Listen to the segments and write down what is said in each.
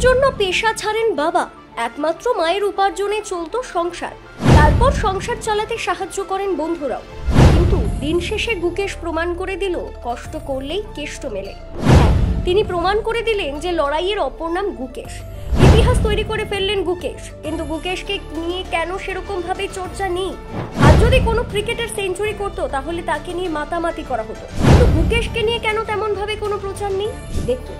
জন্য পেশা ছাড়েন বাবা, একমাত্র মায়ের উপার্জনে চলতো সংসার। তারপর সংসার চালাতে সাহায্য করেন বন্ধুরাও, কিন্তু দিন শেষে গুকেশ প্রমাণ করে দিল কষ্ট করলেই কেষ্ট মেলে। তিনি প্রমাণ করে দিলেন যে লড়াইয়ের অপর নাম গুকেশ। ইতিহাস তৈরি করে ফেললেন গুকেশ, কিন্তু গুকেশকে নিয়ে কেন সেরকম ভাবে চর্চা নেই? আর যদি কোনো ক্রিকেটার সেঞ্চুরি করতো তাহলে তাকে নিয়ে মাতামাতি করা হতো, কিন্তু গুকেশকে নিয়ে কেন তেমন ভাবে কোনো প্রচার নেই? দেখুন,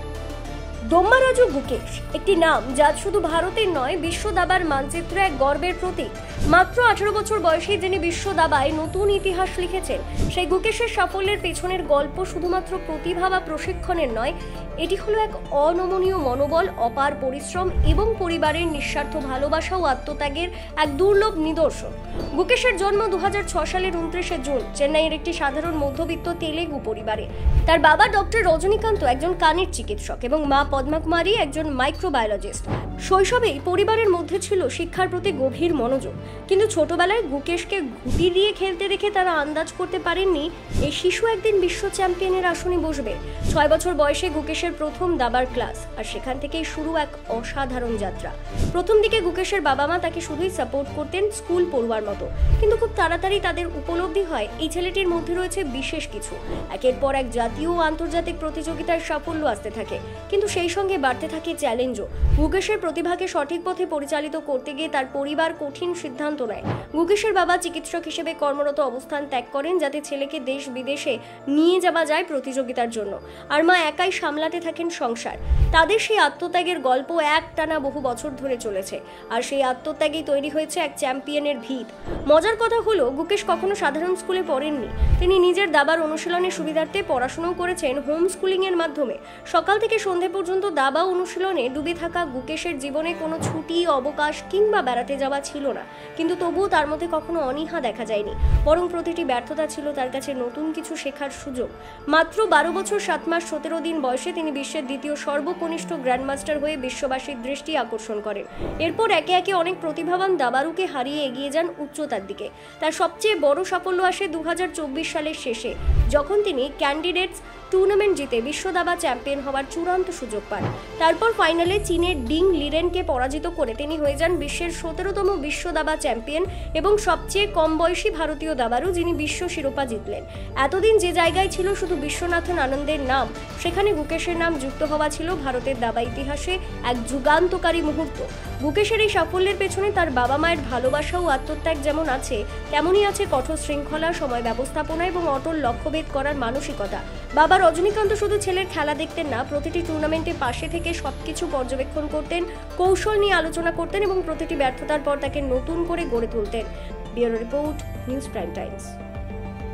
দম্মারাজু গুকেশ একটি নাম যা শুধু ভারতের নয়, বিশ্ব দাবার মানচিত্রে এক গর্বের প্রতীক। মাত্র 18 বছর বয়সে যিনি বিশ্ব দাবায় নতুন ইতিহাস লিখেছেন, সেই গুকেশের সাফল্যের পেছনের গল্প শুধুমাত্র প্রতিভা বা প্রশিক্ষণের নয়, এটি হলো এক অনমনীয় মনোবল, অপার পরিশ্রম এবং পরিবারের নিঃস্বার্থ ভালোবাসা ও আত্মত্যাগের এক দুর্লভ নিদর্শন। গুকেশের জন্ম 2006 সালের 29 জুন চেন্নাইয়ের একটি সাধারণ মধ্যবিত্ত তেলেগু পরিবারে। তার বাবা ডক্টর রজনীকান্ত একজন কানের চিকিৎসক এবং মা পদ্মা কুমারী একজন মাইক্রোবায়োলজিস্ট। শৈশবেই পরিবারের মধ্যে ছিল শিক্ষার প্রতি গভীর মনোযোগ, কিন্তু ছোটবেলায় গুকেশকে ঘুঁটি দিয়ে খেলতে দেখে তারা আন্দাজ করতে পারেননি এই শিশু একদিন বিশ্ব চ্যাম্পিয়নের আসনে বসবে। 6 বছর বয়সে গুকেশের প্রথম দাবার ক্লাস, আর সেখান থেকেই শুরু এক অসাধারণ যাত্রা। প্রথম দিকে গুকেশের বাবা মা তাকে শুধুই সাপোর্ট করতেন স্কুল পড়ুয়ার মতো, কিন্তু খুব তাড়াতাড়ি তাদের উপলব্ধি হয় এই ছেলেটির মধ্যে রয়েছে বিশেষ কিছু। একের পর এক জাতীয় ও আন্তর্জাতিক প্রতিযোগিতার সাফল্য আসতে থাকে, কিন্তু সেই সঙ্গে বাড়তে থাকে চ্যালেঞ্জও। গুকেশের প্রতিভাকে সঠিক পথে পরিচালিত করতে গিয়ে তার পরিবার কঠিন সিদ্ধান্ত নেয়। গুকেশের বাবা চিকিৎসক হিসেবে কর্মরত অবস্থান ত্যাগ করেন যাতে ছেলেকে দেশ বিদেশে নিয়ে যাওয়া যায় প্রতিযোগিতার জন্য, আর মা একাই সামলাতে থাকেন সংসার। তাদের সেই আত্মত্যাগের গল্প একটানা বহু বছর ধরে চলেছে, আর সেই আত্মত্যাগেই তৈরি হয়েছে এক চ্যাম্পিয়নের ভিত। মজার কথা হলো, গুকেশ কখনো সাধারণ স্কুলে পড়েননি। তিনি নিজের দাবার অনুশীলনের সুবিধার্থে পড়াশোনাও করেছেন হোম স্কুলিং এর মাধ্যমে। সকাল থেকে সন্ধ্যে পর্যন্ত দাবা অনুশীলনে ডুবে থাকা গুকেশের জীবনে কোনো ছুটি, অবকাশ কিংবা বেড়াতে যাওয়া ছিল না, কিন্তু তবুও তার মধ্যে কখনো অনীহা দেখা যায়নি, বরং প্রতিটি ব্যর্থতা ছিল তার কাছে নতুন কিছু শেখার সুযোগ। মাত্র 12 বছর 7 মাস 17 দিন বয়সে তিনি বিশ্বের দ্বিতীয় সর্বকনিষ্ঠ গ্র্যান্ডমাস্টার হয়ে বিশ্ববাসীর দৃষ্টি আকর্ষণ করেন। এরপর একে একে অনেক প্রতিভাবান দাবাড়ুকে হারিয়ে এগিয়ে যান উচ্চতার দিকে। তার সবচেয়ে বড় সাফল্য আসে 2024 সালের শেষে, যখন তিনি ক্যান্ডিডেটস টুর্নামেন্ট জিতে বিশ্ব দাবা চ্যাম্পিয়ন হওয়ার চূড়ান্ত সুযোগ পান। তারপর ফাইনালে চীনের ডিং লিরেনকে পরাজিত করে তিনি হয়ে যান বিশ্বের 17তম বিশ্ব দাবা চ্যাম্পিয়ন এবং সবচেয়ে কম বয়সী ভারতীয় দাবাড়ু যিনি বিশ্ব শিরোপা জিতলেন। এতদিন যে জায়গায় ছিল শুধু বিশ্বনাথন আনন্দের নাম, সেখানে গুকেশের নাম যুক্ত হওয়া ছিল ভারতের দাবা ইতিহাসে এক যুগান্তকারী মুহূর্ত। গুকেশের এই সাফল্যের পেছনে তার বাবা মায়ের ভালোবাসা ও আত্মত্যাগ যেমন আছে, তেমনই আছে কঠোর শৃঙ্খলা, সময় ব্যবস্থাপনা এবং অটল লক্ষ্যভেদ করার মানসিকতা। বাবা রজনীকান্ত শুধু ছেলের খেলা দেখতেন না, প্রতিটি টুর্নামেন্টে পাশে থেকে সবকিছু পর্যবেক্ষণ করতেন, কৌশল নিয়ে আলোচনা করতেন এবং প্রতিটি ব্যর্থতার পর তাকে নতুন করে গড়ে তুলতেন। Bureau report, news prime Times.